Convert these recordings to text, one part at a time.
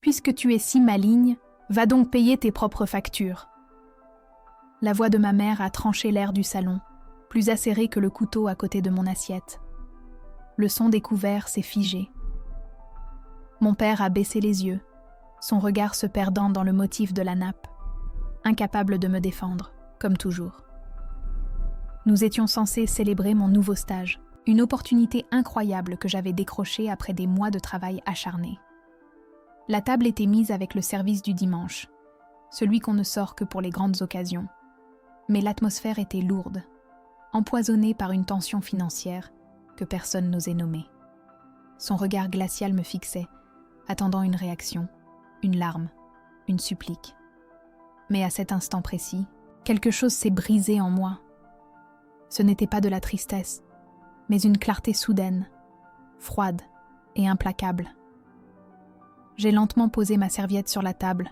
Puisque tu es si maligne, va donc payer tes propres factures. » La voix de ma mère a tranché l'air du salon, plus acéré que le couteau à côté de mon assiette. Le son des couverts s'est figé. Mon père a baissé les yeux, son regard se perdant dans le motif de la nappe, incapable de me défendre, comme toujours. Nous étions censés célébrer mon nouveau stage, une opportunité incroyable que j'avais décrochée après des mois de travail acharné. La table était mise avec le service du dimanche, celui qu'on ne sort que pour les grandes occasions. Mais l'atmosphère était lourde, empoisonnée par une tension financière que personne n'osait nommer. Son regard glacial me fixait, attendant une réaction, une larme, une supplique. Mais à cet instant précis, quelque chose s'est brisé en moi. Ce n'était pas de la tristesse, mais une clarté soudaine, froide et implacable. J'ai lentement posé ma serviette sur la table,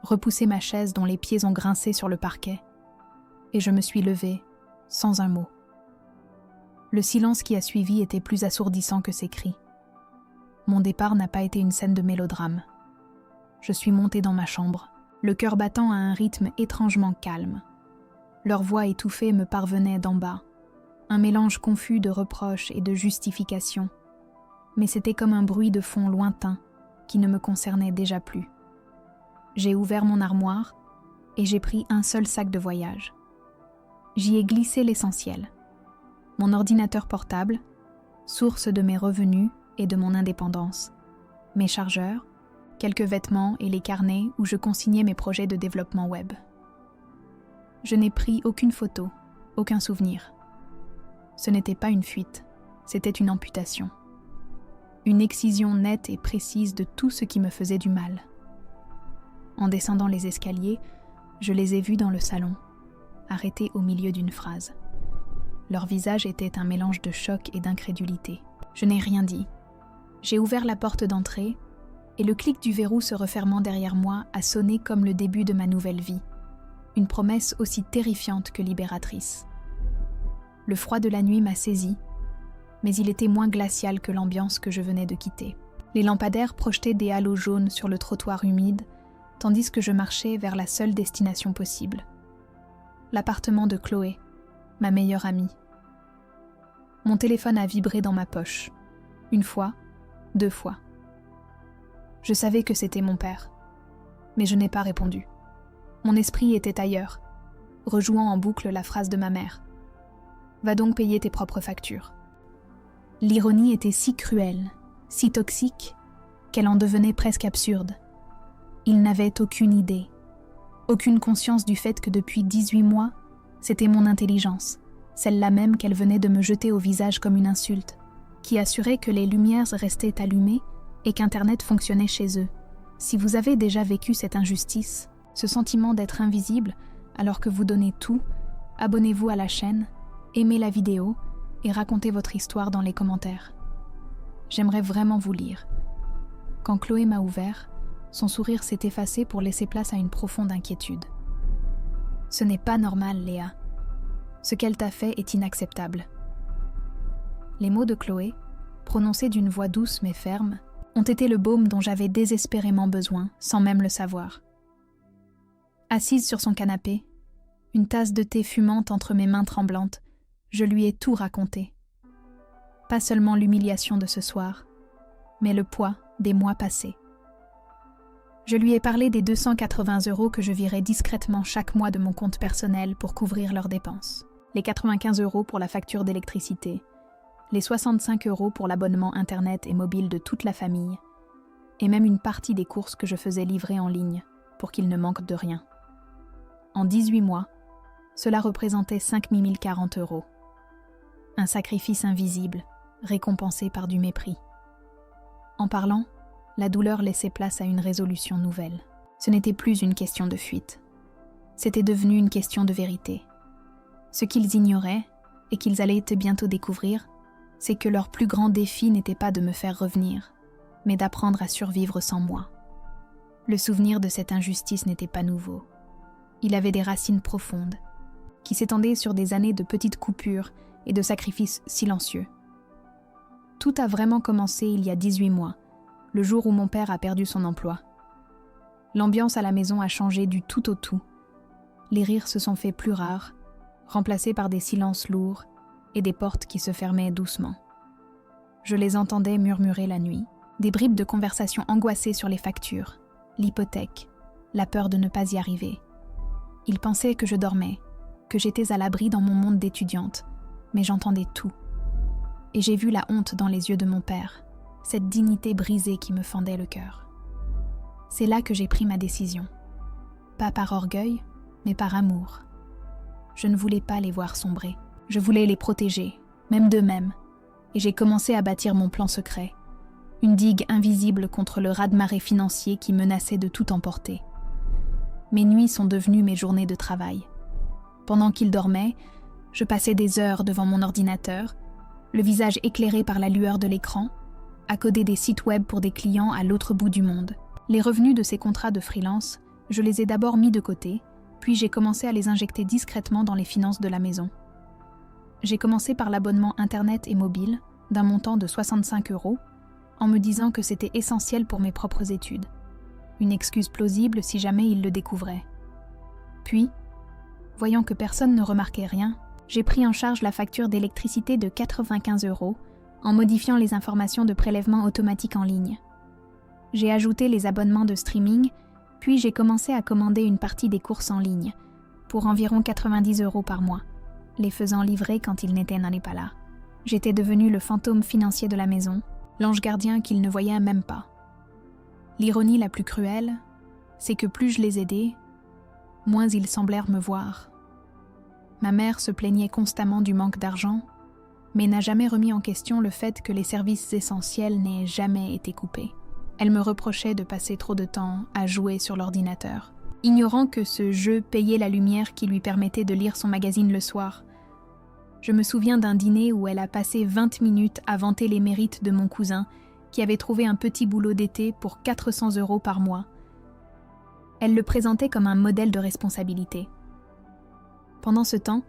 repoussé ma chaise dont les pieds ont grincé sur le parquet, et je me suis levée, sans un mot. Le silence qui a suivi était plus assourdissant que ses cris. Mon départ n'a pas été une scène de mélodrame. Je suis montée dans ma chambre, le cœur battant à un rythme étrangement calme. Leur voix étouffée me parvenait d'en bas, un mélange confus de reproches et de justifications, mais c'était comme un bruit de fond lointain qui ne me concernait déjà plus. J'ai ouvert mon armoire et j'ai pris un seul sac de voyage. J'y ai glissé l'essentiel. Mon ordinateur portable, source de mes revenus et de mon indépendance, mes chargeurs, quelques vêtements et les carnets où je consignais mes projets de développement web. Je n'ai pris aucune photo, aucun souvenir. Ce n'était pas une fuite, c'était une amputation. Une excision nette et précise de tout ce qui me faisait du mal. En descendant les escaliers, je les ai vus dans le salon, arrêtés au milieu d'une phrase. Leur visage était un mélange de choc et d'incrédulité. Je n'ai rien dit. J'ai ouvert la porte d'entrée et le clic du verrou se refermant derrière moi a sonné comme le début de ma nouvelle vie. Une promesse aussi terrifiante que libératrice. Le froid de la nuit m'a saisi, mais il était moins glacial que l'ambiance que je venais de quitter. Les lampadaires projetaient des halos jaunes sur le trottoir humide, tandis que je marchais vers la seule destination possible. L'appartement de Chloé, ma meilleure amie. Mon téléphone a vibré dans ma poche. Une fois, 2 fois. Je savais que c'était mon père, mais je n'ai pas répondu. Mon esprit était ailleurs, rejouant en boucle la phrase de ma mère. « Va donc payer tes propres factures. » L'ironie était si cruelle, si toxique, qu'elle en devenait presque absurde. Il n'avait aucune idée, aucune conscience du fait que depuis 18 mois, c'était mon intelligence, celle-là même qu'elle venait de me jeter au visage comme une insulte, qui assurait que les lumières restaient allumées et qu'Internet fonctionnait chez eux. Si vous avez déjà vécu cette injustice, ce sentiment d'être invisible alors que vous donnez tout, abonnez-vous à la chaîne, aimez la vidéo et racontez votre histoire dans les commentaires. J'aimerais vraiment vous lire. Quand Chloé m'a ouvert, son sourire s'est effacé pour laisser place à une profonde inquiétude. « Ce n'est pas normal, Léa. Ce qu'elle t'a fait est inacceptable. » Les mots de Chloé, prononcés d'une voix douce mais ferme, ont été le baume dont j'avais désespérément besoin, sans même le savoir. Assise sur son canapé, une tasse de thé fumante entre mes mains tremblantes, je lui ai tout raconté. Pas seulement l'humiliation de ce soir, mais le poids des mois passés. Je lui ai parlé des 280 € que je virais discrètement chaque mois de mon compte personnel pour couvrir leurs dépenses, les 95 € pour la facture d'électricité, les 65 € pour l'abonnement Internet et mobile de toute la famille, et même une partie des courses que je faisais livrer en ligne pour qu'il ne manque de rien. En 18 mois, cela représentait 5 040 €. Un sacrifice invisible, récompensé par du mépris. En parlant, la douleur laissait place à une résolution nouvelle. Ce n'était plus une question de fuite. C'était devenu une question de vérité. Ce qu'ils ignoraient, et qu'ils allaient bientôt découvrir, c'est que leur plus grand défi n'était pas de me faire revenir, mais d'apprendre à survivre sans moi. Le souvenir de cette injustice n'était pas nouveau. Il avait des racines profondes, qui s'étendaient sur des années de petites coupures et de sacrifices silencieux. Tout a vraiment commencé il y a 18 mois, le jour où mon père a perdu son emploi. L'ambiance à la maison a changé du tout au tout. Les rires se sont faits plus rares, remplacés par des silences lourds et des portes qui se fermaient doucement. Je les entendais murmurer la nuit, des bribes de conversation angoissées sur les factures, l'hypothèque, la peur de ne pas y arriver. Ils pensaient que je dormais, que j'étais à l'abri dans mon monde d'étudiante, mais j'entendais tout. Et j'ai vu la honte dans les yeux de mon père, cette dignité brisée qui me fendait le cœur. C'est là que j'ai pris ma décision. Pas par orgueil, mais par amour. Je ne voulais pas les voir sombrer. Je voulais les protéger, même d'eux-mêmes. Et j'ai commencé à bâtir mon plan secret. Une digue invisible contre le raz-de-marée financier qui menaçait de tout emporter. Mes nuits sont devenues mes journées de travail. Pendant qu'ils dormaient, je passais des heures devant mon ordinateur, le visage éclairé par la lueur de l'écran, à coder des sites web pour des clients à l'autre bout du monde. Les revenus de ces contrats de freelance, je les ai d'abord mis de côté, puis j'ai commencé à les injecter discrètement dans les finances de la maison. J'ai commencé par l'abonnement Internet et mobile, d'un montant de 65 €, en me disant que c'était essentiel pour mes propres études. Une excuse plausible si jamais ils le découvraient. Puis, voyant que personne ne remarquait rien, j'ai pris en charge la facture d'électricité de 95 € en modifiant les informations de prélèvement automatique en ligne. J'ai ajouté les abonnements de streaming, puis j'ai commencé à commander une partie des courses en ligne, pour environ 90 € par mois, les faisant livrer quand ils n'étaient pas là. J'étais devenu le fantôme financier de la maison, l'ange gardien qu'ils ne voyaient même pas. L'ironie la plus cruelle, c'est que plus je les aidais, moins ils semblèrent me voir. Ma mère se plaignait constamment du manque d'argent, mais n'a jamais remis en question le fait que les services essentiels n'aient jamais été coupés. Elle me reprochait de passer trop de temps à jouer sur l'ordinateur, ignorant que ce jeu payait la lumière qui lui permettait de lire son magazine le soir. Je me souviens d'un dîner où elle a passé 20 minutes à vanter les mérites de mon cousin, qui avait trouvé un petit boulot d'été pour 400 € par mois. Elle le présentait comme un modèle de responsabilité. Pendant ce temps,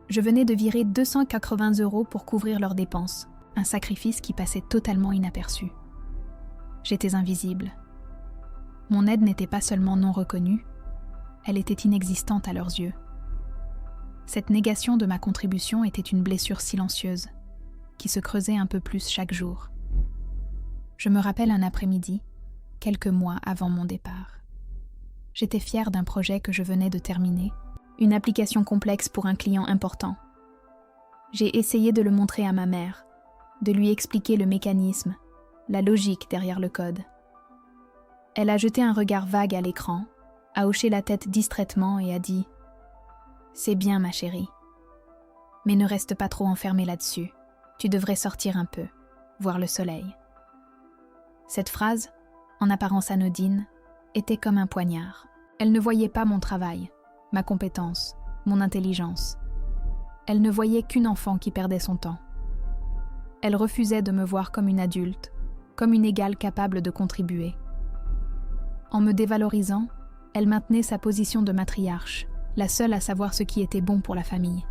je venais de virer 280 € pour couvrir leurs dépenses, un sacrifice qui passait totalement inaperçu. J'étais invisible. Mon aide n'était pas seulement non reconnue, elle était inexistante à leurs yeux. Cette négation de ma contribution était une blessure silencieuse, qui se creusait un peu plus chaque jour. Je me rappelle un après-midi, quelques mois avant mon départ. J'étais fière d'un projet que je venais de terminer, une application complexe pour un client important. J'ai essayé de le montrer à ma mère, de lui expliquer le mécanisme, la logique derrière le code. Elle a jeté un regard vague à l'écran, a hoché la tête distraitement et a dit « C'est bien, ma chérie. Mais ne reste pas trop enfermée là-dessus. Tu devrais sortir un peu, voir le soleil. » Cette phrase, en apparence anodine, était comme un poignard. Elle ne voyait pas mon travail, ma compétence, mon intelligence. Elle ne voyait qu'une enfant qui perdait son temps. Elle refusait de me voir comme une adulte, comme une égale capable de contribuer. En me dévalorisant, elle maintenait sa position de matriarche, la seule à savoir ce qui était bon pour la famille.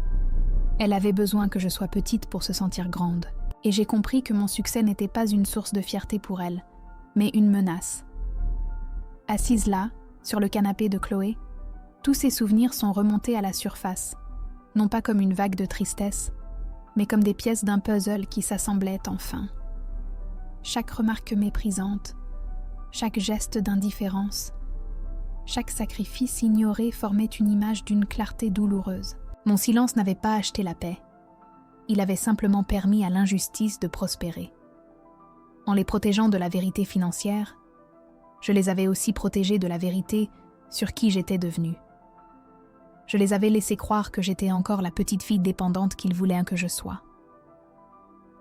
Elle avait besoin que je sois petite pour se sentir grande, et j'ai compris que mon succès n'était pas une source de fierté pour elle, mais une menace. Assise là, sur le canapé de Chloé, tous ces souvenirs sont remontés à la surface, non pas comme une vague de tristesse, mais comme des pièces d'un puzzle qui s'assemblaient enfin. Chaque remarque méprisante, chaque geste d'indifférence, chaque sacrifice ignoré formait une image d'une clarté douloureuse. Mon silence n'avait pas acheté la paix. Il avait simplement permis à l'injustice de prospérer. En les protégeant de la vérité financière, je les avais aussi protégés de la vérité sur qui j'étais devenue. Je les avais laissés croire que j'étais encore la petite fille dépendante qu'ils voulaient que je sois.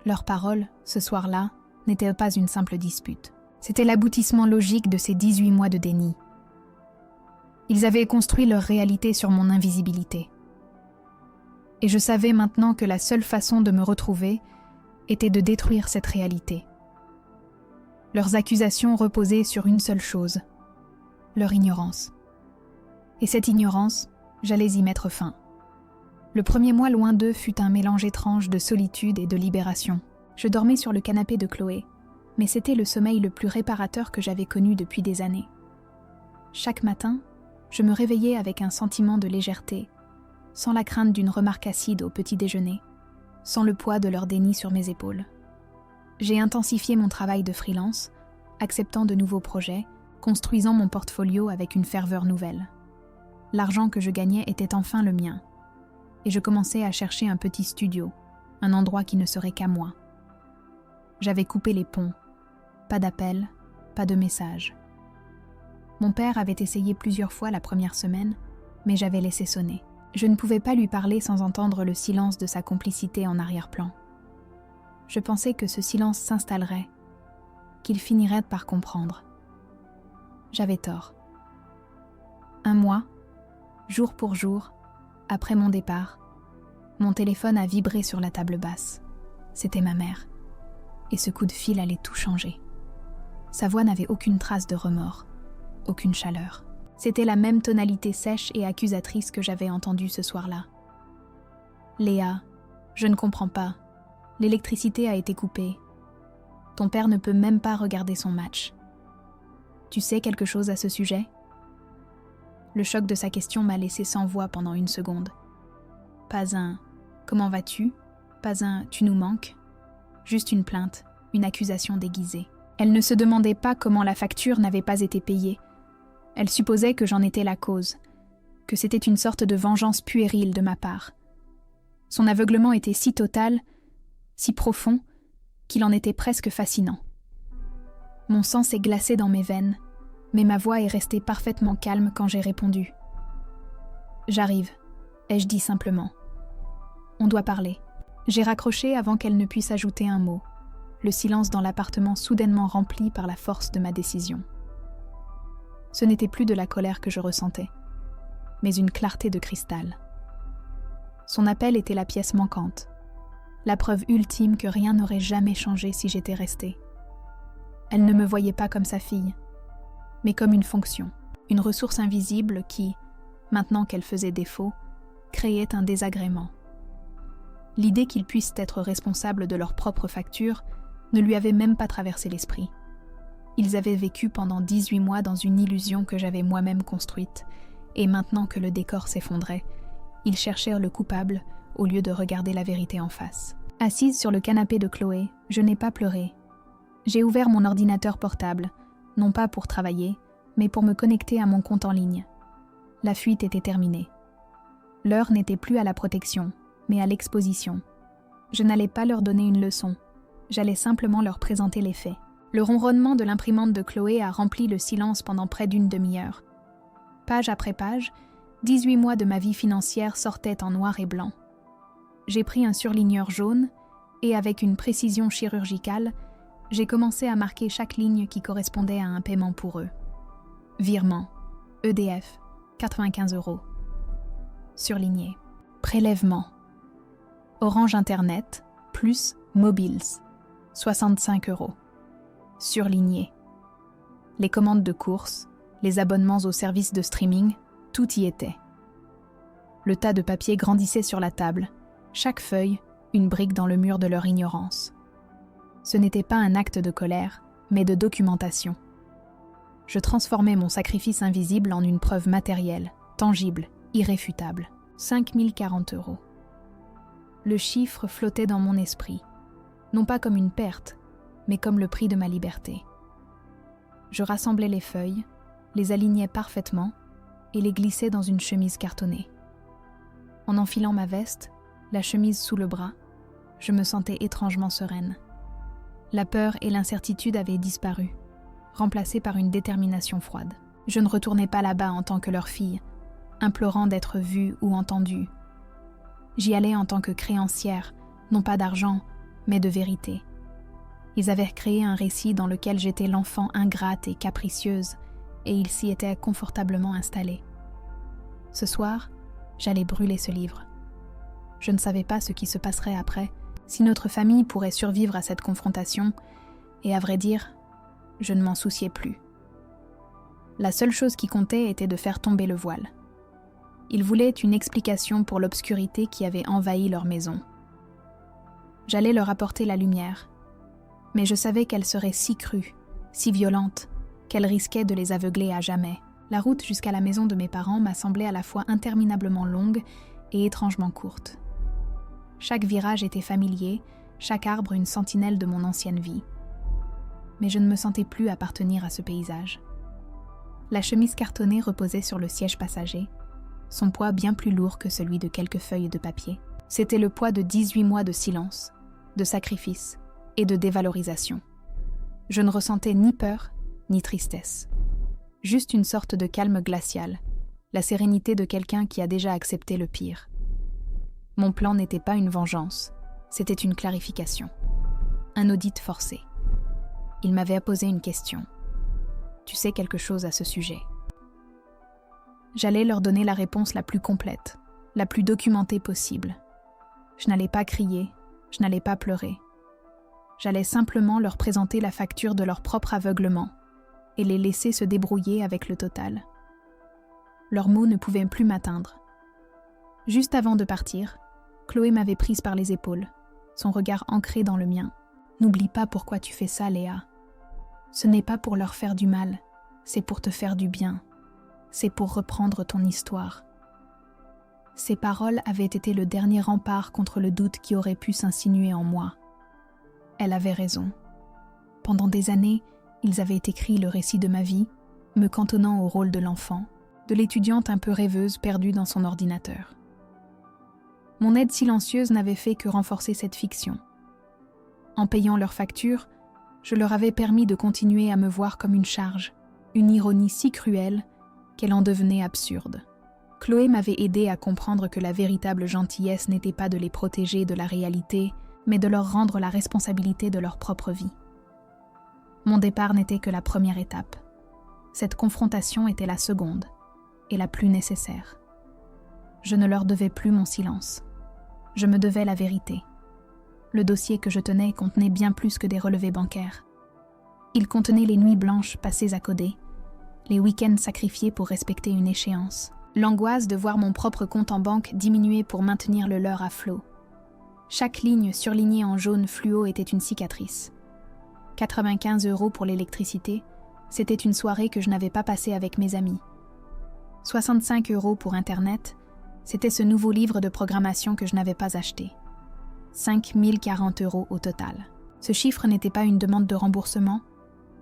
Leurs paroles, ce soir-là, n'étaient pas une simple dispute. C'était l'aboutissement logique de ces 18 mois de déni. Ils avaient construit leur réalité sur mon invisibilité. Et je savais maintenant que la seule façon de me retrouver était de détruire cette réalité. Leurs accusations reposaient sur une seule chose, leur ignorance. Et cette ignorance, j'allais y mettre fin. Le premier mois loin d'eux fut un mélange étrange de solitude et de libération. Je dormais sur le canapé de Chloé, mais c'était le sommeil le plus réparateur que j'avais connu depuis des années. Chaque matin, je me réveillais avec un sentiment de légèreté, sans la crainte d'une remarque acide au petit déjeuner, sans le poids de leur déni sur mes épaules. J'ai intensifié mon travail de freelance, acceptant de nouveaux projets, construisant mon portfolio avec une ferveur nouvelle. L'argent que je gagnais était enfin le mien, et je commençais à chercher un petit studio, un endroit qui ne serait qu'à moi. J'avais coupé les ponts, pas d'appels, pas de messages. Mon père avait essayé plusieurs fois la première semaine, mais j'avais laissé sonner. Je ne pouvais pas lui parler sans entendre le silence de sa complicité en arrière-plan. Je pensais que ce silence s'installerait, qu'il finirait par comprendre. J'avais tort. Un mois, jour pour jour, après mon départ, mon téléphone a vibré sur la table basse. C'était ma mère. Et ce coup de fil allait tout changer. Sa voix n'avait aucune trace de remords, aucune chaleur. C'était la même tonalité sèche et accusatrice que j'avais entendue ce soir-là. « Léa, je ne comprends pas. L'électricité a été coupée. Ton père ne peut même pas regarder son match. Tu sais quelque chose à ce sujet ?» Le choc de sa question m'a laissé sans voix pendant une seconde. Pas un « comment vas-tu ?» Pas un « tu nous manques ?» Juste une plainte, une accusation déguisée. Elle ne se demandait pas comment la facture n'avait pas été payée. Elle supposait que j'en étais la cause, que c'était une sorte de vengeance puérile de ma part. Son aveuglement était si total, si profond, qu'il en était presque fascinant. Mon sang s'est glacé dans mes veines, mais ma voix est restée parfaitement calme quand j'ai répondu. « J'arrive », ai-je dit simplement. « On doit parler. » J'ai raccroché avant qu'elle ne puisse ajouter un mot, le silence dans l'appartement soudainement rempli par la force de ma décision. Ce n'était plus de la colère que je ressentais, mais une clarté de cristal. Son appel était la pièce manquante, la preuve ultime que rien n'aurait jamais changé si j'étais restée. Elle ne me voyait pas comme sa fille, mais comme une fonction, une ressource invisible qui, maintenant qu'elle faisait défaut, créait un désagrément. L'idée qu'ils puissent être responsables de leurs propres factures ne lui avait même pas traversé l'esprit. Ils avaient vécu pendant 18 mois dans une illusion que j'avais moi-même construite, et maintenant que le décor s'effondrait, ils cherchèrent le coupable au lieu de regarder la vérité en face. Assise sur le canapé de Chloé, je n'ai pas pleuré. J'ai ouvert mon ordinateur portable, non pas pour travailler, mais pour me connecter à mon compte en ligne. La fuite était terminée. L'heure n'était plus à la protection, mais à l'exposition. Je n'allais pas leur donner une leçon, j'allais simplement leur présenter les faits. Le ronronnement de l'imprimante de Chloé a rempli le silence pendant près d'une demi-heure. Page après page, 18 mois de ma vie financière sortaient en noir et blanc. J'ai pris un surligneur jaune et avec une précision chirurgicale, j'ai commencé à marquer chaque ligne qui correspondait à un paiement pour eux. Virement, EDF, 95 €. Surligné. Prélèvement. Orange Internet, plus Mobiles, 65 €. Surligné. Les commandes de courses, les abonnements aux services de streaming, tout y était. Le tas de papier grandissait sur la table, chaque feuille, une brique dans le mur de leur ignorance. Ce n'était pas un acte de colère, mais de documentation. Je transformais mon sacrifice invisible en une preuve matérielle, tangible, irréfutable. 5 040 €. Le chiffre flottait dans mon esprit, non pas comme une perte, mais comme le prix de ma liberté. Je rassemblais les feuilles, les alignais parfaitement et les glissais dans une chemise cartonnée. En enfilant ma veste, la chemise sous le bras, je me sentais étrangement sereine. La peur et l'incertitude avaient disparu, remplacées par une détermination froide. Je ne retournais pas là-bas en tant que leur fille, implorant d'être vue ou entendue. J'y allais en tant que créancière, non pas d'argent, mais de vérité. Ils avaient créé un récit dans lequel j'étais l'enfant ingrate et capricieuse, et ils s'y étaient confortablement installés. Ce soir, j'allais brûler ce livre. Je ne savais pas ce qui se passerait après, si notre famille pourrait survivre à cette confrontation, et à vrai dire, je ne m'en souciais plus. La seule chose qui comptait était de faire tomber le voile. Ils voulaient une explication pour l'obscurité qui avait envahi leur maison. J'allais leur apporter la lumière, mais je savais qu'elle serait si crue, si violente, qu'elle risquait de les aveugler à jamais. La route jusqu'à la maison de mes parents m'a semblé à la fois interminablement longue et étrangement courte. Chaque virage était familier, chaque arbre une sentinelle de mon ancienne vie. Mais je ne me sentais plus appartenir à ce paysage. La chemise cartonnée reposait sur le siège passager, son poids bien plus lourd que celui de quelques feuilles de papier. C'était le poids de 18 mois de silence, de sacrifice et de dévalorisation. Je ne ressentais ni peur, ni tristesse. Juste une sorte de calme glacial, la sérénité de quelqu'un qui a déjà accepté le pire. Mon plan n'était pas une vengeance, c'était une clarification. Un audit forcé. Il m'avait posé une question. Tu sais quelque chose à ce sujet? J'allais leur donner la réponse la plus complète, la plus documentée possible. Je n'allais pas crier, je n'allais pas pleurer. J'allais simplement leur présenter la facture de leur propre aveuglement et les laisser se débrouiller avec le total. Leurs mots ne pouvaient plus m'atteindre. Juste avant de partir, Chloé m'avait prise par les épaules, son regard ancré dans le mien. « N'oublie pas pourquoi tu fais ça, Léa. Ce n'est pas pour leur faire du mal, c'est pour te faire du bien. C'est pour reprendre ton histoire. » Ces paroles avaient été le dernier rempart contre le doute qui aurait pu s'insinuer en moi. Elle avait raison. Pendant des années, ils avaient écrit le récit de ma vie, me cantonnant au rôle de l'enfant, de l'étudiante un peu rêveuse perdue dans son ordinateur. Mon aide silencieuse n'avait fait que renforcer cette fiction. En payant leurs factures, je leur avais permis de continuer à me voir comme une charge, une ironie si cruelle qu'elle en devenait absurde. Chloé m'avait aidé à comprendre que la véritable gentillesse n'était pas de les protéger de la réalité, mais de leur rendre la responsabilité de leur propre vie. Mon départ n'était que la première étape. Cette confrontation était la seconde, et la plus nécessaire. Je ne leur devais plus mon silence. Je me devais la vérité. Le dossier que je tenais contenait bien plus que des relevés bancaires. Il contenait les nuits blanches passées à coder, les week-ends sacrifiés pour respecter une échéance, l'angoisse de voir mon propre compte en banque diminuer pour maintenir le leur à flot. Chaque ligne surlignée en jaune fluo était une cicatrice. 95 € pour l'électricité, c'était une soirée que je n'avais pas passée avec mes amis. 65 € pour Internet, c'était ce nouveau livre de programmation que je n'avais pas acheté. 5 040 € au total. Ce chiffre n'était pas une demande de remboursement,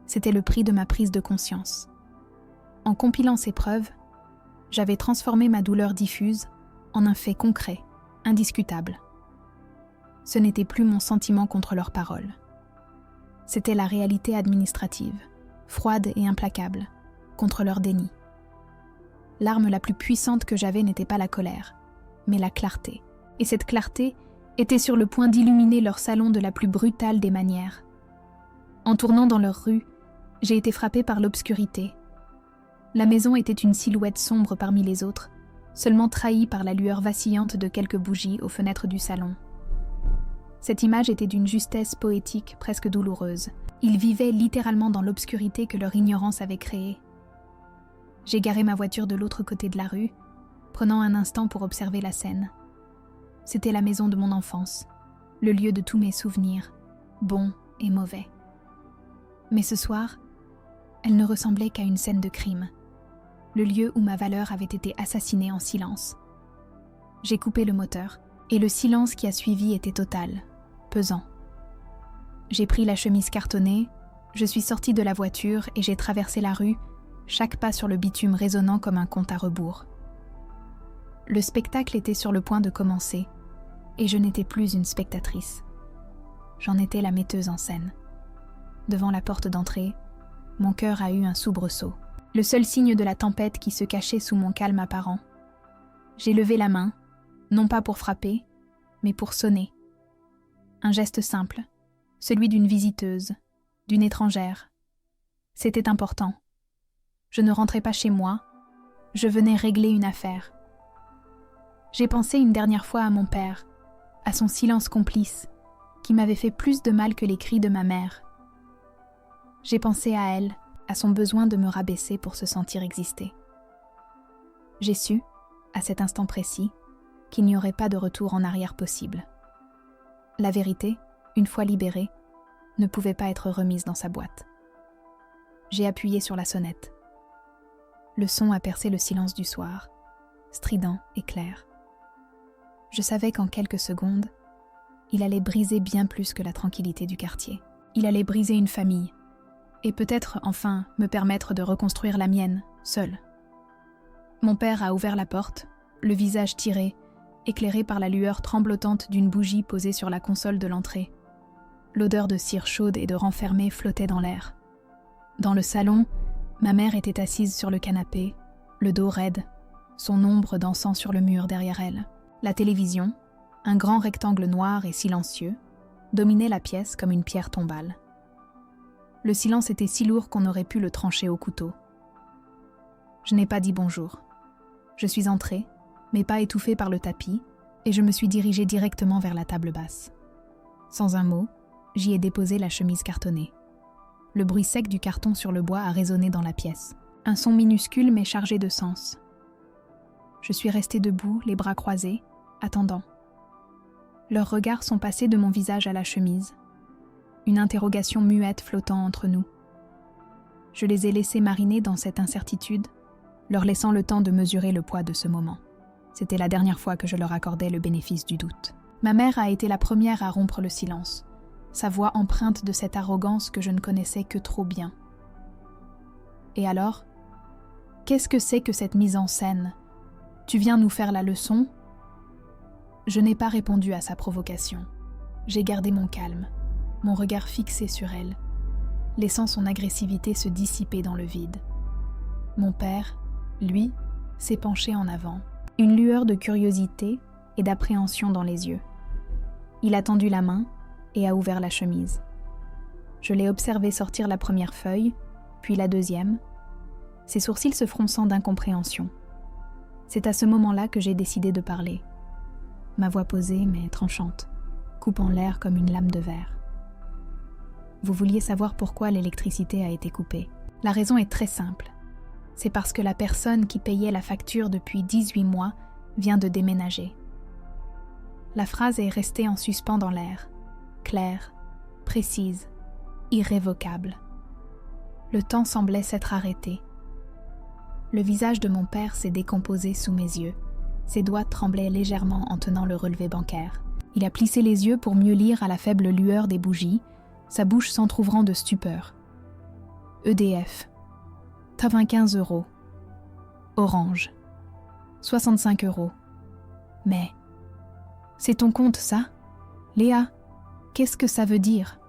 c'était le prix de ma prise de conscience. En compilant ces preuves, j'avais transformé ma douleur diffuse en un fait concret, indiscutable. Ce n'était plus mon sentiment contre leurs paroles. C'était la réalité administrative, froide et implacable, contre leur déni. L'arme la plus puissante que j'avais n'était pas la colère, mais la clarté. Et cette clarté était sur le point d'illuminer leur salon de la plus brutale des manières. En tournant dans leur rue, j'ai été frappée par l'obscurité. La maison était une silhouette sombre parmi les autres, seulement trahie par la lueur vacillante de quelques bougies aux fenêtres du salon. Cette image était d'une justesse poétique presque douloureuse. Ils vivaient littéralement dans l'obscurité que leur ignorance avait créée. J'ai garé ma voiture de l'autre côté de la rue, prenant un instant pour observer la scène. C'était la maison de mon enfance, le lieu de tous mes souvenirs, bons et mauvais. Mais ce soir, elle ne ressemblait qu'à une scène de crime, le lieu où ma valeur avait été assassinée en silence. J'ai coupé le moteur, et le silence qui a suivi était total, pesant. J'ai pris la chemise cartonnée, je suis sortie de la voiture et j'ai traversé la rue, chaque pas sur le bitume résonnant comme un compte à rebours. Le spectacle était sur le point de commencer, et je n'étais plus une spectatrice. J'en étais la metteuse en scène. Devant la porte d'entrée, mon cœur a eu un soubresaut, le seul signe de la tempête qui se cachait sous mon calme apparent. J'ai levé la main, non pas pour frapper, mais pour sonner. Un geste simple, celui d'une visiteuse, d'une étrangère. C'était important. Je ne rentrais pas chez moi, je venais régler une affaire. J'ai pensé une dernière fois à mon père, à son silence complice, qui m'avait fait plus de mal que les cris de ma mère. J'ai pensé à elle, à son besoin de me rabaisser pour se sentir exister. J'ai su, à cet instant précis, qu'il n'y aurait pas de retour en arrière possible. La vérité, une fois libérée, ne pouvait pas être remise dans sa boîte. J'ai appuyé sur la sonnette. Le son a percé le silence du soir, strident et clair. Je savais qu'en quelques secondes, il allait briser bien plus que la tranquillité du quartier. Il allait briser une famille, et peut-être enfin me permettre de reconstruire la mienne, seule. Mon père a ouvert la porte, le visage tiré, éclairé par la lueur tremblotante d'une bougie posée sur la console de l'entrée. L'odeur de cire chaude et de renfermé flottait dans l'air. Dans le salon, ma mère était assise sur le canapé, le dos raide, son ombre dansant sur le mur derrière elle. La télévision, un grand rectangle noir et silencieux, dominait la pièce comme une pierre tombale. Le silence était si lourd qu'on aurait pu le trancher au couteau. Je n'ai pas dit bonjour. Je suis entrée, mes pas étouffés par le tapis, et je me suis dirigée directement vers la table basse. Sans un mot, j'y ai déposé la chemise cartonnée. Le bruit sec du carton sur le bois a résonné dans la pièce. Un son minuscule mais chargé de sens. Je suis restée debout, les bras croisés, attendant. Leurs regards sont passés de mon visage à la chemise. Une interrogation muette flottant entre nous. Je les ai laissés mariner dans cette incertitude, leur laissant le temps de mesurer le poids de ce moment. C'était la dernière fois que je leur accordais le bénéfice du doute. Ma mère a été la première à rompre le silence, sa voix empreinte de cette arrogance que je ne connaissais que trop bien. Et alors, qu'est-ce que c'est que cette mise en scène ? Tu viens nous faire la leçon ? Je n'ai pas répondu à sa provocation. J'ai gardé mon calme, mon regard fixé sur elle, laissant son agressivité se dissiper dans le vide. Mon père, lui, s'est penché en avant, une lueur de curiosité et d'appréhension dans les yeux. Il a tendu la main et a ouvert la chemise. Je l'ai observé sortir la première feuille, puis la deuxième, ses sourcils se fronçant d'incompréhension. C'est à ce moment-là que j'ai décidé de parler. Ma voix posée mais tranchante, coupant l'air comme une lame de verre. Vous vouliez savoir pourquoi l'électricité a été coupée. La raison est très simple. C'est parce que la personne qui payait la facture depuis 18 mois vient de déménager. La phrase est restée en suspens dans l'air, claire, précise, irrévocable. Le temps semblait s'être arrêté. Le visage de mon père s'est décomposé sous mes yeux. Ses doigts tremblaient légèrement en tenant le relevé bancaire. Il a plissé les yeux pour mieux lire à la faible lueur des bougies, sa bouche s'entr'ouvrant de stupeur. EDF. 95 €. Orange. 65 €. Mais... c'est ton compte, ça ? Léa, qu'est-ce que ça veut dire ?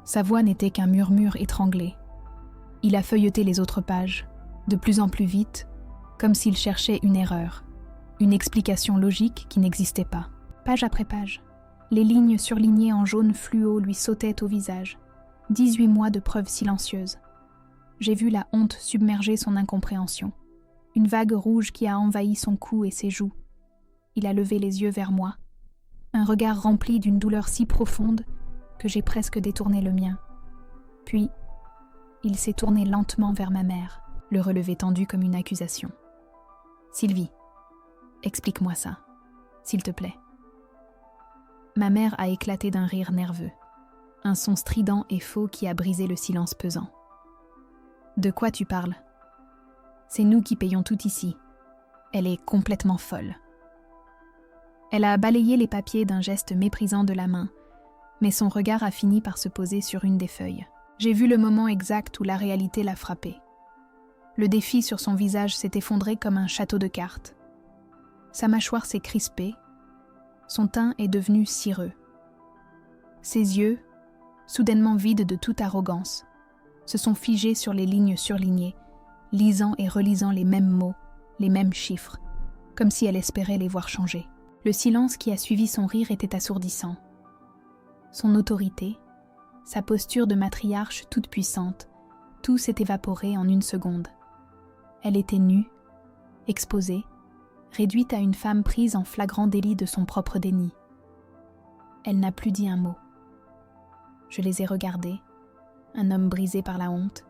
Sa voix n'était qu'un murmure étranglé. Il a feuilleté les autres pages, de plus en plus vite, comme s'il cherchait une erreur, une explication logique qui n'existait pas. Page après page, les lignes surlignées en jaune fluo lui sautaient au visage. 18 mois de preuves silencieuses. J'ai vu la honte submerger son incompréhension. Une vague rouge qui a envahi son cou et ses joues. Il a levé les yeux vers moi. Un regard rempli d'une douleur si profonde que j'ai presque détourné le mien. Puis, il s'est tourné lentement vers ma mère, le relevé tendu comme une accusation. « Sylvie, explique-moi ça, s'il te plaît. » Ma mère a éclaté d'un rire nerveux, un son strident et faux qui a brisé le silence pesant. « De quoi tu parles ? C'est nous qui payons tout ici. Elle est complètement folle. » Elle a balayé les papiers d'un geste méprisant de la main, mais son regard a fini par se poser sur une des feuilles. J'ai vu le moment exact où la réalité l'a frappé. Le défi sur son visage s'est effondré comme un château de cartes. Sa mâchoire s'est crispée, son teint est devenu cireux. Ses yeux, soudainement vides de toute arrogance, se sont figés sur les lignes surlignées, lisant et relisant les mêmes mots, les mêmes chiffres, comme si elle espérait les voir changer. Le silence qui a suivi son rire était assourdissant. Son autorité, sa posture de matriarche toute puissante, tout s'est évaporé en une seconde. Elle était nue, exposée, réduite à une femme prise en flagrant délit de son propre déni. Elle n'a plus dit un mot. Je les ai regardés, un homme brisé par la honte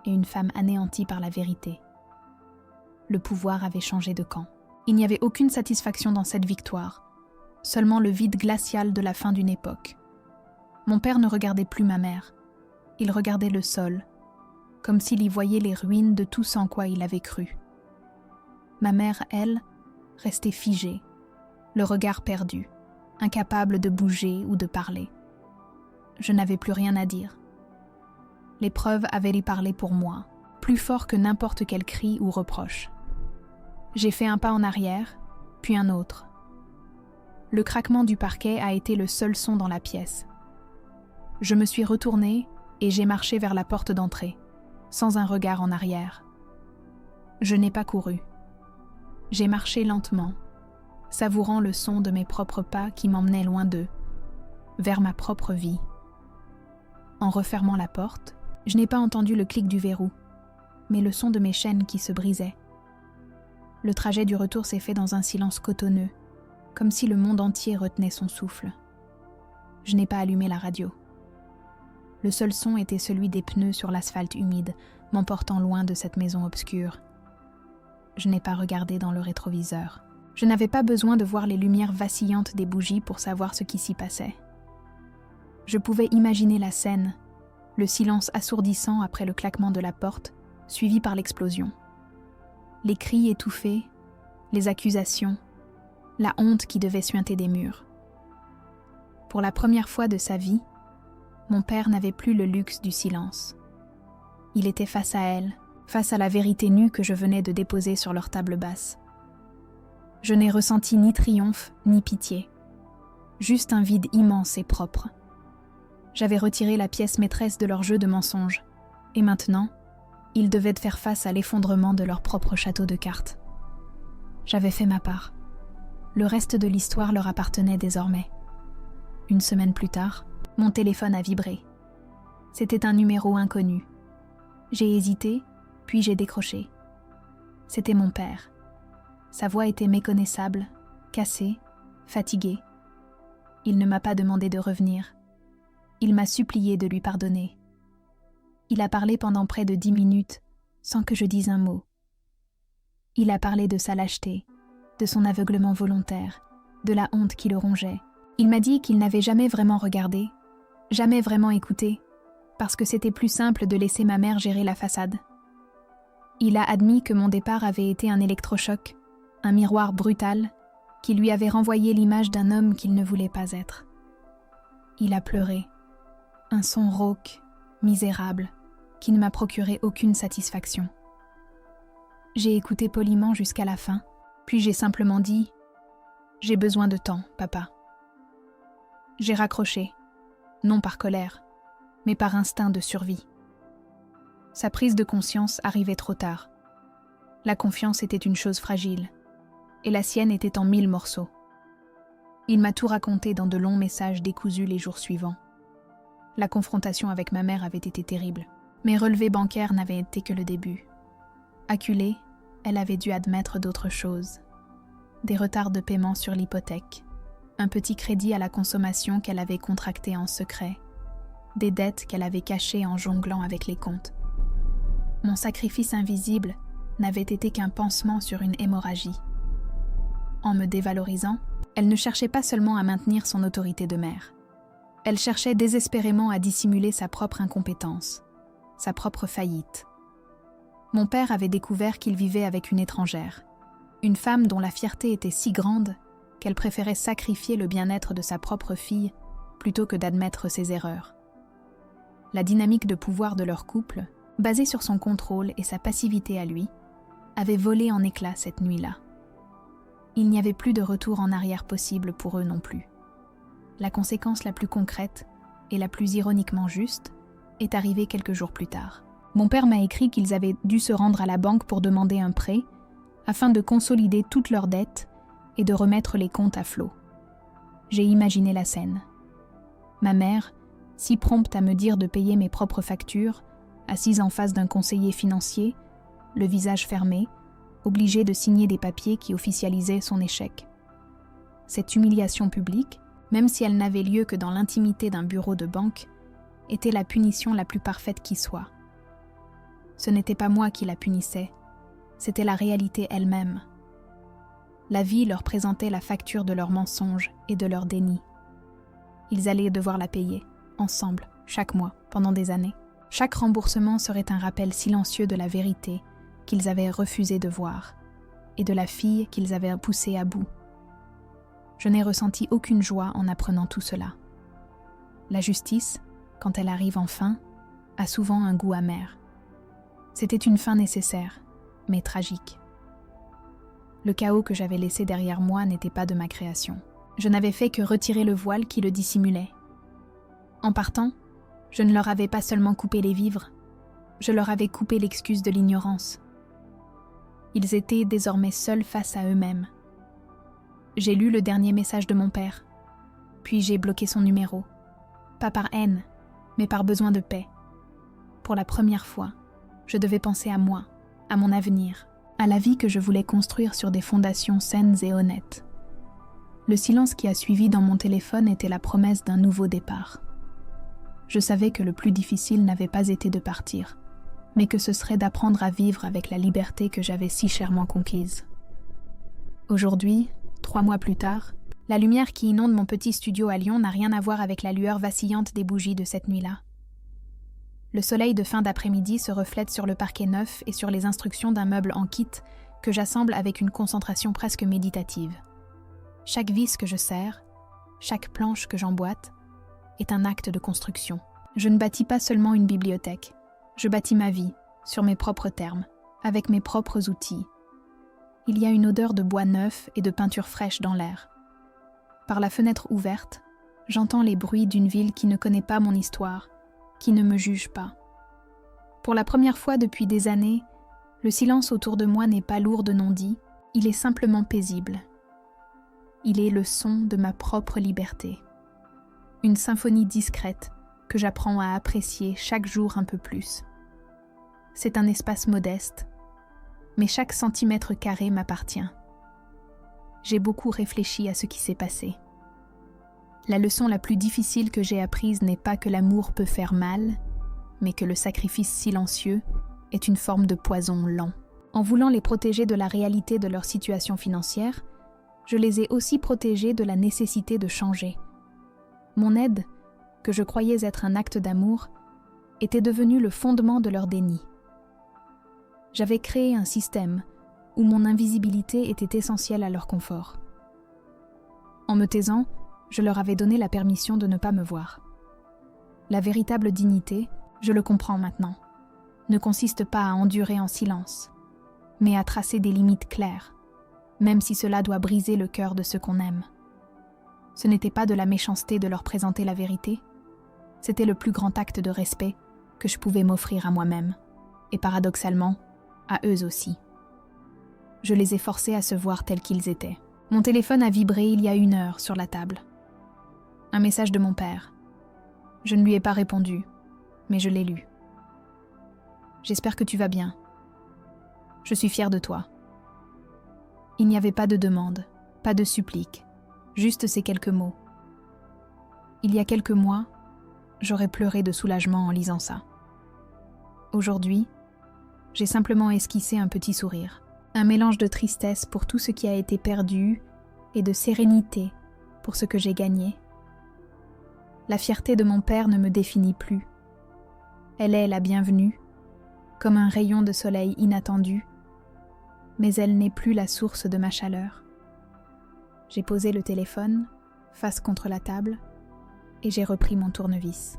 et une femme anéantie par la vérité. Le pouvoir avait changé de camp. Il n'y avait aucune satisfaction dans cette victoire, seulement le vide glacial de la fin d'une époque. Mon père ne regardait plus ma mère, il regardait le sol, comme s'il y voyait les ruines de tout ce en quoi il avait cru. Ma mère, elle, restait figée, le regard perdu, incapable de bouger ou de parler. Je n'avais plus rien à dire. Les preuves avaient parlé pour moi, plus fort que n'importe quel cri ou reproche. J'ai fait un pas en arrière, puis un autre. Le craquement du parquet a été le seul son dans la pièce. Je me suis retournée et j'ai marché vers la porte d'entrée, sans un regard en arrière. Je n'ai pas couru. J'ai marché lentement, savourant le son de mes propres pas qui m'emmenaient loin d'eux, vers ma propre vie. En refermant la porte, je n'ai pas entendu le clic du verrou, mais le son de mes chaînes qui se brisaient. Le trajet du retour s'est fait dans un silence cotonneux, comme si le monde entier retenait son souffle. Je n'ai pas allumé la radio. Le seul son était celui des pneus sur l'asphalte humide, m'emportant loin de cette maison obscure. Je n'ai pas regardé dans le rétroviseur. Je n'avais pas besoin de voir les lumières vacillantes des bougies pour savoir ce qui s'y passait. Je pouvais imaginer la scène, le silence assourdissant après le claquement de la porte, suivi par l'explosion. Les cris étouffés, les accusations, la honte qui devait suinter des murs. Pour la première fois de sa vie, mon père n'avait plus le luxe du silence. Il était face à elle, face à la vérité nue que je venais de déposer sur leur table basse. Je n'ai ressenti ni triomphe, ni pitié. Juste un vide immense et propre. J'avais retiré la pièce maîtresse de leur jeu de mensonges, et maintenant, ils devaient faire face à l'effondrement de leur propre château de cartes. J'avais fait ma part. Le reste de l'histoire leur appartenait désormais. Une semaine plus tard, mon téléphone a vibré. C'était un numéro inconnu. J'ai hésité, puis j'ai décroché. C'était mon père. Sa voix était méconnaissable, cassée, fatiguée. Il ne m'a pas demandé de revenir. Il m'a supplié de lui pardonner. Il a parlé pendant près de 10 minutes, sans que je dise un mot. Il a parlé de sa lâcheté, de son aveuglement volontaire, de la honte qui le rongeait. Il m'a dit qu'il n'avait jamais vraiment regardé, jamais vraiment écouté, parce que c'était plus simple de laisser ma mère gérer la façade. Il a admis que mon départ avait été un électrochoc, un miroir brutal, qui lui avait renvoyé l'image d'un homme qu'il ne voulait pas être. Il a pleuré, un son rauque, misérable, qui ne m'a procuré aucune satisfaction. J'ai écouté poliment jusqu'à la fin, puis j'ai simplement dit « J'ai besoin de temps, papa ». J'ai raccroché, non par colère, mais par instinct de survie. Sa prise de conscience arrivait trop tard. La confiance était une chose fragile, et la sienne était en 1000 morceaux. Il m'a tout raconté dans de longs messages décousus les jours suivants. La confrontation avec ma mère avait été terrible. Mes relevés bancaires n'avaient été que le début. Acculée, elle avait dû admettre d'autres choses. Des retards de paiement sur l'hypothèque, un petit crédit à la consommation qu'elle avait contracté en secret, des dettes qu'elle avait cachées en jonglant avec les comptes. Mon sacrifice invisible n'avait été qu'un pansement sur une hémorragie. En me dévalorisant, elle ne cherchait pas seulement à maintenir son autorité de mère. Elle cherchait désespérément à dissimuler sa propre incompétence, sa propre faillite. Mon père avait découvert qu'il vivait avec une étrangère, une femme dont la fierté était si grande qu'elle préférait sacrifier le bien-être de sa propre fille plutôt que d'admettre ses erreurs. La dynamique de pouvoir de leur couple, basée sur son contrôle et sa passivité à lui, avait volé en éclats cette nuit-là. Il n'y avait plus de retour en arrière possible pour eux non plus. La conséquence la plus concrète, et la plus ironiquement juste, est arrivée quelques jours plus tard. Mon père m'a écrit qu'ils avaient dû se rendre à la banque pour demander un prêt, afin de consolider toutes leurs dettes et de remettre les comptes à flot. J'ai imaginé la scène. Ma mère, si prompte à me dire de payer mes propres factures, assise en face d'un conseiller financier, le visage fermé, obligée de signer des papiers qui officialisaient son échec. Cette humiliation publique, même si elle n'avait lieu que dans l'intimité d'un bureau de banque, était la punition la plus parfaite qui soit. Ce n'était pas moi qui la punissais, c'était la réalité elle-même. La vie leur présentait la facture de leurs mensonges et de leur déni. Ils allaient devoir la payer, ensemble, chaque mois, pendant des années. Chaque remboursement serait un rappel silencieux de la vérité qu'ils avaient refusé de voir et de la fille qu'ils avaient poussée à bout. Je n'ai ressenti aucune joie en apprenant tout cela. La justice, quand elle arrive enfin, a souvent un goût amer. C'était une fin nécessaire, mais tragique. Le chaos que j'avais laissé derrière moi n'était pas de ma création. Je n'avais fait que retirer le voile qui le dissimulait. En partant, je ne leur avais pas seulement coupé les vivres, je leur avais coupé l'excuse de l'ignorance. Ils étaient désormais seuls face à eux-mêmes. J'ai lu le dernier message de mon père, puis j'ai bloqué son numéro. Pas par haine, mais par besoin de paix. Pour la première fois, je devais penser à moi, à mon avenir, à la vie que je voulais construire sur des fondations saines et honnêtes. Le silence qui a suivi dans mon téléphone était la promesse d'un nouveau départ. Je savais que le plus difficile n'avait pas été de partir, mais que ce serait d'apprendre à vivre avec la liberté que j'avais si chèrement conquise. Aujourd'hui, 3 mois plus tard, la lumière qui inonde mon petit studio à Lyon n'a rien à voir avec la lueur vacillante des bougies de cette nuit-là. Le soleil de fin d'après-midi se reflète sur le parquet neuf et sur les instructions d'un meuble en kit que j'assemble avec une concentration presque méditative. Chaque vis que je serre, chaque planche que j'emboîte, est un acte de construction. Je ne bâtis pas seulement une bibliothèque, je bâtis ma vie, sur mes propres termes, avec mes propres outils. Il y a une odeur de bois neuf et de peinture fraîche dans l'air. Par la fenêtre ouverte, j'entends les bruits d'une ville qui ne connaît pas mon histoire, qui ne me juge pas. Pour la première fois depuis des années, le silence autour de moi n'est pas lourd de non-dits, il est simplement paisible. Il est le son de ma propre liberté. Une symphonie discrète que j'apprends à apprécier chaque jour un peu plus. C'est un espace modeste, mais chaque centimètre carré m'appartient. J'ai beaucoup réfléchi à ce qui s'est passé. La leçon la plus difficile que j'ai apprise n'est pas que l'amour peut faire mal, mais que le sacrifice silencieux est une forme de poison lent. En voulant les protéger de la réalité de leur situation financière, je les ai aussi protégés de la nécessité de changer. Mon aide, que je croyais être un acte d'amour, était devenue le fondement de leur déni. J'avais créé un système où mon invisibilité était essentielle à leur confort. En me taisant, je leur avais donné la permission de ne pas me voir. La véritable dignité, je le comprends maintenant, ne consiste pas à endurer en silence, mais à tracer des limites claires, même si cela doit briser le cœur de ceux qu'on aime. Ce n'était pas de la méchanceté de leur présenter la vérité, c'était le plus grand acte de respect que je pouvais m'offrir à moi-même, et paradoxalement, à eux aussi. Je les ai forcés à se voir tels qu'ils étaient. Mon téléphone a vibré il y a 1 heure sur la table. Un message de mon père. Je ne lui ai pas répondu, mais je l'ai lu. J'espère que tu vas bien. Je suis fière de toi. Il n'y avait pas de demande, pas de supplique, juste ces quelques mots. Il y a quelques mois, j'aurais pleuré de soulagement en lisant ça. Aujourd'hui, j'ai simplement esquissé un petit sourire, un mélange de tristesse pour tout ce qui a été perdu et de sérénité pour ce que j'ai gagné. La fierté de mon père ne me définit plus. Elle est la bienvenue, comme un rayon de soleil inattendu, mais elle n'est plus la source de ma chaleur. J'ai posé le téléphone, face contre la table, et j'ai repris mon tournevis.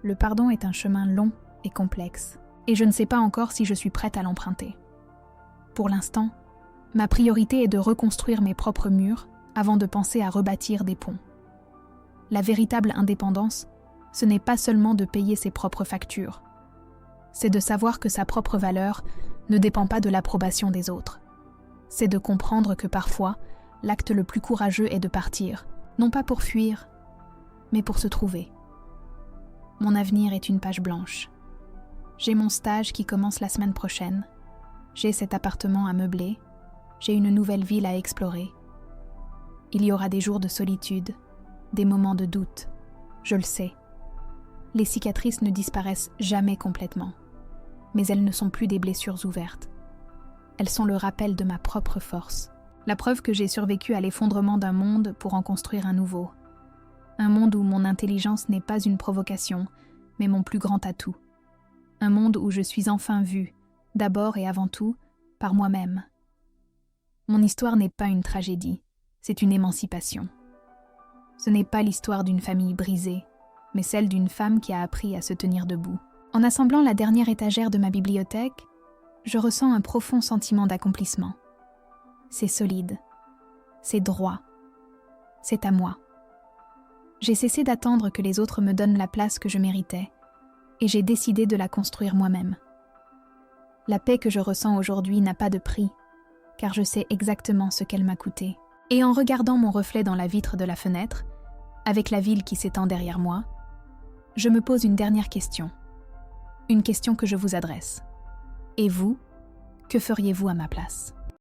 Le pardon est un chemin long et complexe, et je ne sais pas encore si je suis prête à l'emprunter. Pour l'instant, ma priorité est de reconstruire mes propres murs avant de penser à rebâtir des ponts. La véritable indépendance, ce n'est pas seulement de payer ses propres factures. C'est de savoir que sa propre valeur ne dépend pas de l'approbation des autres. C'est de comprendre que parfois, l'acte le plus courageux est de partir, non pas pour fuir, mais pour se trouver. Mon avenir est une page blanche. J'ai mon stage qui commence la semaine prochaine. J'ai cet appartement à meubler. J'ai une nouvelle ville à explorer. Il y aura des jours de solitude, des moments de doute. Je le sais. Les cicatrices ne disparaissent jamais complètement, mais elles ne sont plus des blessures ouvertes. Elles sont le rappel de ma propre force. La preuve que j'ai survécu à l'effondrement d'un monde pour en construire un nouveau. Un monde où mon intelligence n'est pas une provocation, mais mon plus grand atout. Un monde où je suis enfin vue, d'abord et avant tout, par moi-même. Mon histoire n'est pas une tragédie, c'est une émancipation. Ce n'est pas l'histoire d'une famille brisée, mais celle d'une femme qui a appris à se tenir debout. En assemblant la dernière étagère de ma bibliothèque, je ressens un profond sentiment d'accomplissement. C'est solide, c'est droit, c'est à moi. J'ai cessé d'attendre que les autres me donnent la place que je méritais, et j'ai décidé de la construire moi-même. La paix que je ressens aujourd'hui n'a pas de prix, car je sais exactement ce qu'elle m'a coûté. Et en regardant mon reflet dans la vitre de la fenêtre, avec la ville qui s'étend derrière moi, je me pose une dernière question. Une question que je vous adresse. Et vous, que feriez-vous à ma place ?